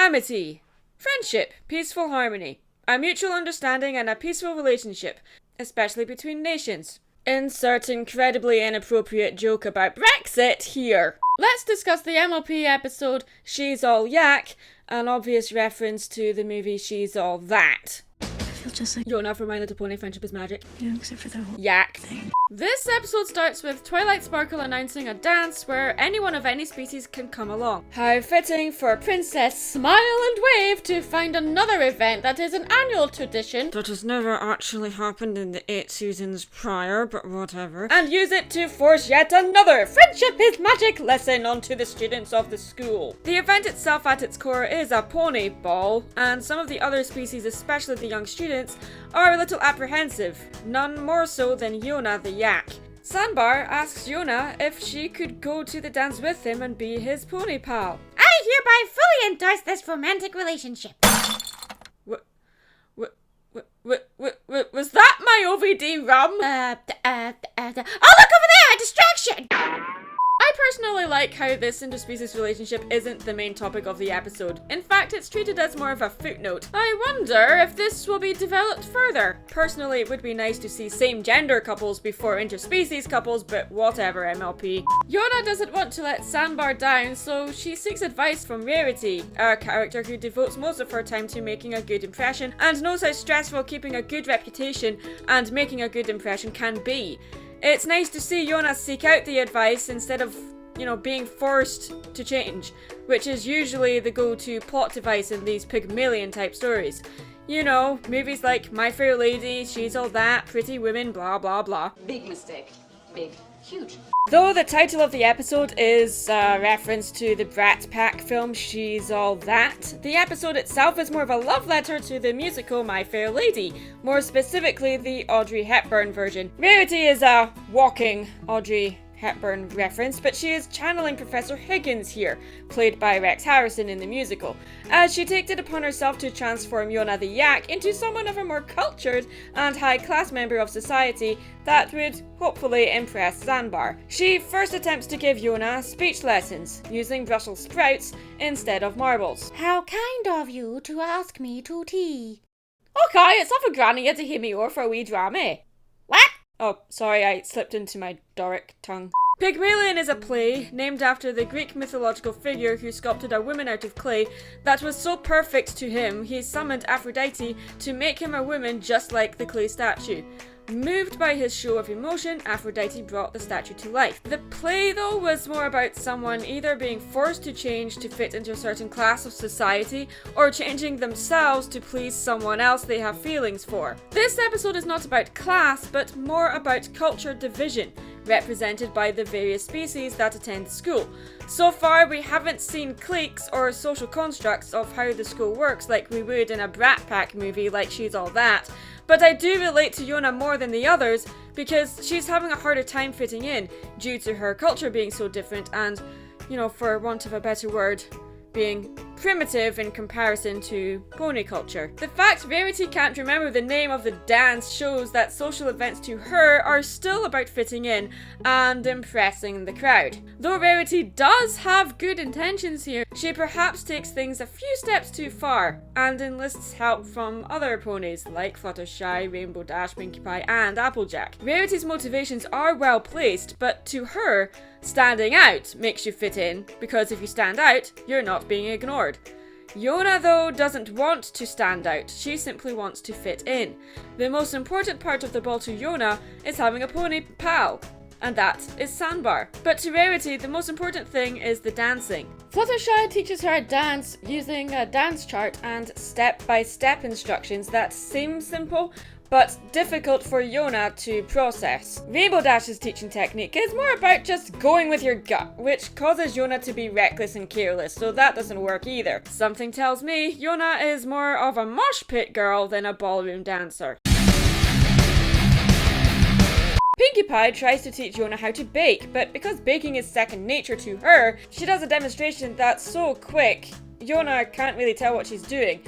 Amity. Friendship, peaceful harmony. A mutual understanding and a peaceful relationship, especially between nations. Insert incredibly inappropriate joke about Brexit here. Let's discuss the MLP episode She's All Yak, an obvious reference to the movie She's All That. I feel just like Yona from My Little Pony Friendship is Magic. you know, except for that whole Yak. thing. This episode starts with Twilight Sparkle announcing a dance where anyone of any species can come along. How fitting for Princess Smile and Wave to find another event that is an annual tradition that has never actually happened in the 8 seasons prior, but whatever, and use it to force yet another Friendship is Magic lesson onto the students of the school. The event itself at its core is a pony ball, and some of the other species, especially the young students, are a little apprehensive, none more so than Yona the yak. Sandbar asks Yona if she could go to the dance with him and be his pony pal. I hereby fully endorse this romantic relationship. Was that my OVD rum? Oh, look over there! A distraction! I personally like how this interspecies relationship isn't the main topic of the episode. In fact, it's treated as more of a footnote. I wonder if this will be developed further. Personally, it would be nice to see same-gender couples before interspecies couples, but whatever, MLP. Yona doesn't want to let Sandbar down, so she seeks advice from Rarity, a character who devotes most of her time to making a good impression and knows how stressful keeping a good reputation and making a good impression can be. It's nice to see Yona seek out the advice instead of, being forced to change, which is usually the go-to plot device in these Pygmalion type stories. Movies like My Fair Lady, She's All That, Pretty Women, blah blah blah. Big mistake. Big. Huge. Though the title of the episode is a reference to the Brat Pack film She's All That, the episode itself is more of a love letter to the musical My Fair Lady, more specifically the Audrey Hepburn version. Rarity is a walking Audrey Hepburn reference, but she is channeling Professor Higgins here, played by Rex Harrison in the musical, as she takes it upon herself to transform Yona the yak into someone of a more cultured and high-class member of society that would hopefully impress Sandbar. She first attempts to give Yona speech lessons, using Brussels sprouts instead of marbles. How kind of you to ask me to tea. Okay, it's off a granny to hear me or for a wee drama. What? Oh, sorry, I slipped into my Doric tongue. Pygmalion is a play named after the Greek mythological figure who sculpted a woman out of clay that was so perfect to him he summoned Aphrodite to make him a woman just like the clay statue. Moved by his show of emotion, Aphrodite brought the statue to life. The play, though, was more about someone either being forced to change to fit into a certain class of society, or changing themselves to please someone else they have feelings for. This episode is not about class, but more about culture division, represented by the various species that attend the school. So far, we haven't seen cliques or social constructs of how the school works like we would in a Brat Pack movie like She's All That, but I do relate to Yona more than the others because she's having a harder time fitting in due to her culture being so different and, for want of a better word, being primitive in comparison to pony culture. The fact Rarity can't remember the name of the dance shows that social events to her are still about fitting in and impressing the crowd. Though Rarity does have good intentions here, she perhaps takes things a few steps too far and enlists help from other ponies like Fluttershy, Rainbow Dash, Pinkie Pie and Applejack. Rarity's motivations are well placed, but to her, standing out makes you fit in, because if you stand out, you're not being ignored. Yona, though, doesn't want to stand out, she simply wants to fit in. The most important part of the ball to Yona is having a pony pal, and that is Sandbar. But to Rarity, the most important thing is the dancing. Fluttershy teaches her a dance using a dance chart and step-by-step instructions that seem simple, but difficult for Yona to process. Rainbow Dash's teaching technique is more about just going with your gut, which causes Yona to be reckless and careless, so that doesn't work either. Something tells me Yona is more of a mosh pit girl than a ballroom dancer. Pinkie Pie tries to teach Yona how to bake, but because baking is second nature to her, she does a demonstration that's so quick, Yona can't really tell what she's doing.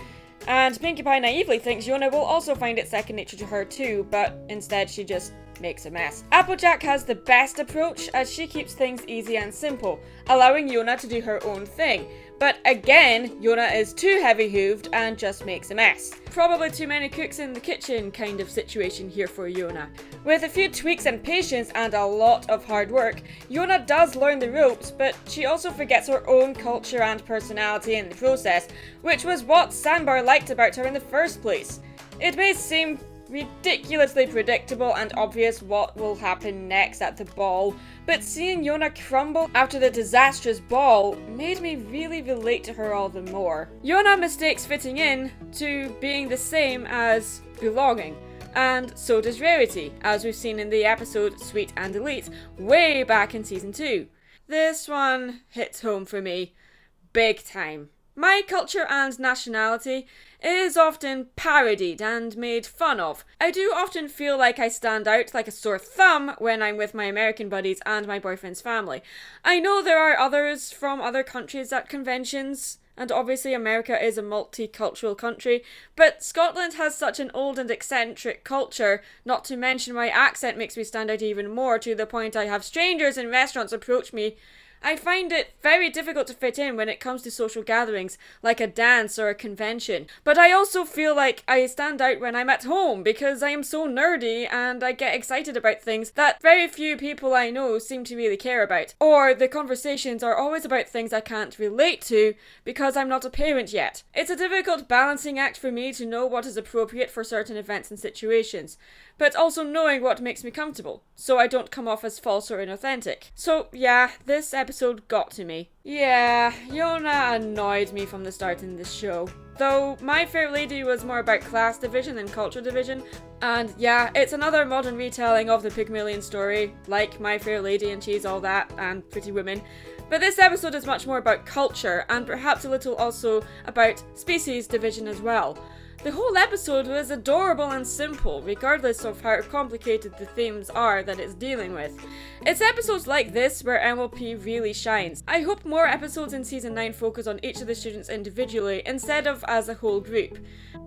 And Pinkie Pie naively thinks Yona will also find it second nature to her too, but instead she just makes a mess. Applejack has the best approach as she keeps things easy and simple, allowing Yona to do her own thing, But again, Yona is too heavy-hooved and just makes a mess. Probably too many cooks in the kitchen kind of situation here for Yona. With a few tweaks and patience and a lot of hard work, Yona does learn the ropes, but she also forgets her own culture and personality in the process, which was what Sandbar liked about her in the first place. It may seem ridiculously predictable and obvious what will happen next at the ball, but seeing Yona crumble after the disastrous ball made me really relate to her all the more. Yona mistakes fitting in to being the same as belonging, and so does Rarity, as we've seen in the episode Sweet and Elite way back in season 2. This one hits home for me big time. My culture and nationality is often parodied and made fun of. I do often feel like I stand out like a sore thumb when I'm with my American buddies and my boyfriend's family. I know there are others from other countries at conventions, and obviously America is a multicultural country, but Scotland has such an old and eccentric culture, not to mention my accent makes me stand out even more, to the point I have strangers in restaurants approach me. I find it very difficult to fit in when it comes to social gatherings, like a dance or a convention. But I also feel like I stand out when I'm at home, because I am so nerdy and I get excited about things that very few people I know seem to really care about. Or the conversations are always about things I can't relate to, because I'm not a parent yet. It's a difficult balancing act for me to know what is appropriate for certain events and situations, but also knowing what makes me comfortable, so I don't come off as false or inauthentic. So yeah, this episode got to me. Yeah, Yona annoyed me from the start in this show. Though My Fair Lady was more about class division than culture division, and yeah, it's another modern retelling of the Pygmalion story, like My Fair Lady and She's All That and Pretty Women. But this episode is much more about culture, and perhaps a little also about species division as well. The whole episode was adorable and simple, regardless of how complicated the themes are that it's dealing with. It's episodes like this where MLP really shines. I hope more episodes in Season 9 focus on each of the students individually, instead of as a whole group.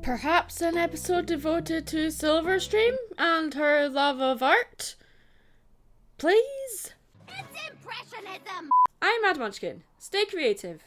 Perhaps an episode devoted to Silverstream and her love of art? Please? It's impressionism! I'm Mad Munchkin. Stay creative.